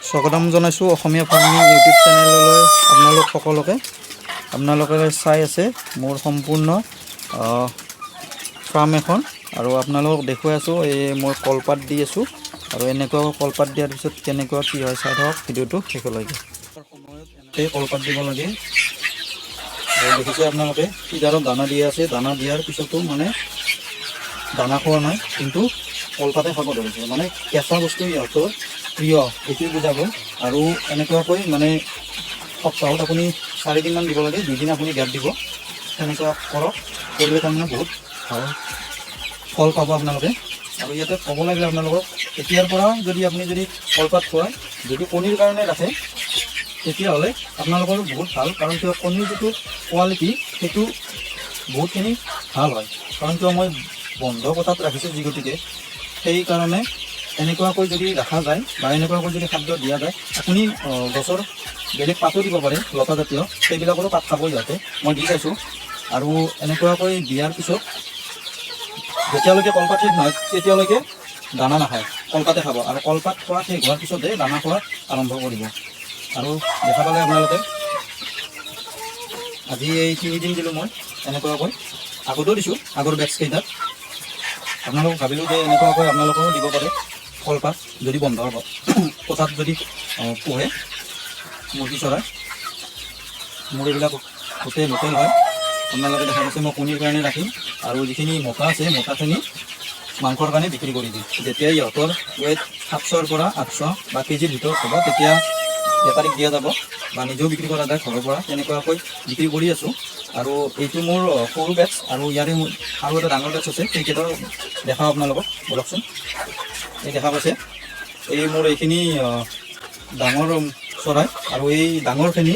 স্বাগতম জনাইছোঁ অসমীয়া farming YouTube চেনেললৈ আপোনালোক সকলোকে। আপোনালোকে চাই আছে মোৰ সম্পূৰ্ণ ফাৰ্ম এখন, আৰু আপোনালোকক দেখুৱাই আছোঁ এই মই কলপাত দি আছোঁ, আৰু এনেকুৱা কলপাত দিয়াৰ পিছত কেনেকুৱা কি হয় চাই থাকক ভিডিঅ'টো শেষলৈকে। সময়ত এনেকৈ কলপাত দিব লাগে, আৰু দেখিছে আপোনালোকে কিজাৰত দানা দিয়া আছে, দানা দিয়াৰ পিছতো মানে দানা খোৱা নাই, কিন্তু কলপাতে খাব ধৰিছে। মানে কেঁচা বস্তু ইহঁতৰ প্ৰিয়, এইটোৱে বুজাব। আৰু এনেকুৱাকৈ মানে সপ্তাহত আপুনি 4 দিনমান দিব লাগে, 2 দিন আপুনি গেপ দিব। তেনেকুৱা কৰক, কৰিলে তাৰমানে বহুত ভাল ফল পাব আপোনালোকে। আৰু ইয়াতে ক'ব লাগিলে আপোনালোকক, এতিয়াৰ পৰা যদি আপুনি কলপাত খুৱায়, যদি কণীৰ কাৰণে ৰাখে তেতিয়াহ'লে আপোনালোকৰ বহুত ভাল, কাৰণ কিয় কণীৰ যিটো কোৱালিটি সেইটো বহুতখিনি ভাল হয়। কাৰণ কিয় মই বন্ধ কোঠাত ৰাখিছোঁ যি গতিকে, সেইকাৰণে এনেকুৱাকৈ যদি ৰখা যায় বা এনেকুৱাকৈ যদি খাদ্য দিয়া যায়, আপুনি গছৰ বেলেগ পাতো দিব পাৰে, লতা জাতীয়, সেইবিলাকৰো পাত খাব ইহঁতে, মই দি চাইছোঁ। আৰু এনেকুৱাকৈ দিয়াৰ পিছত যেতিয়ালৈকে কলপাত শেষ নহয় তেতিয়ালৈকে দানা নাখায়, কলপাতে খাব। আৰু কলপাত খোৱা শেষ হোৱাৰ পিছতহে দানা খোৱা আৰম্ভ কৰিব। আৰু দেখা পালে আপোনালোকে আজি এই 3 দিন দিলোঁ মই এনেকুৱাকৈ, আগতো দিছোঁ আগৰ বেটছ কেইটাত। আপোনালোকক ভাবিলোঁ যে এনেকুৱাকৈ আপোনালোকেও দিব পাৰে কলপাত, যদি বন্ধ হ'ব কোঠাত যদি পোহে মুৰ্গী চৰাই। মোৰ এইবিলাক গোটেই লোকেল হয়। আপোনালোকে দেখা পাইছে মই কণীৰ কাৰণে ৰাখিম, আৰু যিখিনি মতা আছে মতাখিনি মাংসৰ কাৰণে বিক্ৰী কৰি দিম। যেতিয়া ইহঁতৰ ৱেট 700ৰ পৰা 800 বা কেজিৰ ভিতৰত হ'ব, তেতিয়া বেপাৰীক দিয়া যাব বা নিজেও বিক্ৰী কৰা যায় ঘৰৰ পৰা। তেনেকুৱাকৈ বিক্ৰী কৰি আছোঁ। আৰু এইটো মোৰ সৰু বেটছ, আৰু ইয়াৰে আৰু এটা ডাঙৰ বেটছ আছে, সেইকেইটাও দেখাওঁ আপোনালোকক, বলকচোন। এই দেখা পাইছে, এই মোৰ এইখিনি ডাঙৰ চৰাই, আৰু এই ডাঙৰখিনি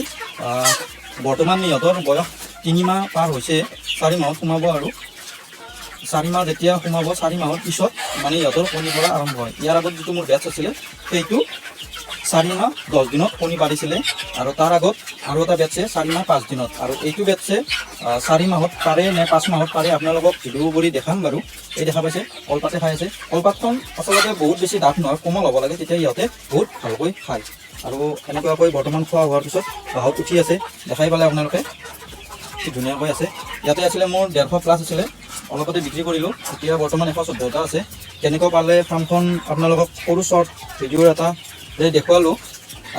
বৰ্তমান ইহঁতৰ বয়স 3 মাহ পাৰ হৈছে, 4 মাহত সোমাব। আৰু 4 মাহ যেতিয়া সোমাব, 4 মাহৰ পিছত মানে ইহঁতৰ কণী পৰা আৰম্ভ হয়। ইয়াৰ আগত যিটো মোৰ বেটছ আছিলে সেইটো 4 মাহ 10 দিনত কণী পাৰিছিলে, আৰু তাৰ আগত আৰু এটা বেটছে 4 মাহ 5 দিনত, আৰু এইটো বেটছে 4 মাহত পাৰে নে 5 মাহত পাৰে আপোনালোকক ভিডিঅ' কৰি দেখাম বাৰু। এই দেখা পাইছে কলপাতে খাই আছে। কলপাতখন আচলতে বহুত বেছি ডাঠ নহয়, কোমল হ'ব লাগে, তেতিয়া ইহঁতে বহুত ভালকৈ খায়। আৰু এনেকুৱাকৈ বৰ্তমান খোৱা হোৱাৰ পিছত বাহত উঠি আছে, দেখাই পালে আপোনালোকে কি ধুনীয়াকৈ আছে। ইয়াতে আছিলে মোৰ 150+ আছিলে, অলপতে বিক্ৰী কৰিলোঁ, এতিয়া বৰ্তমান 114টা আছে। কেনেকৈ পালে ফাৰ্মখন আপোনালোকক সৰু শ্বৰ্ট ভিডিঅ'ৰ এটা দেখুৱালোঁ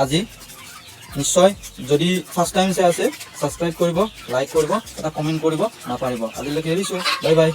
আজি। নিশ্চয় যদি ফাৰ্ষ্ট টাইম চাই আছে ছাবস্ক্ৰাইব কৰিব, লাইক কৰিব, এটা কমেণ্ট কৰিব নাপাহৰিব। আজিলৈকে এৰিছোঁ, বাই বাই।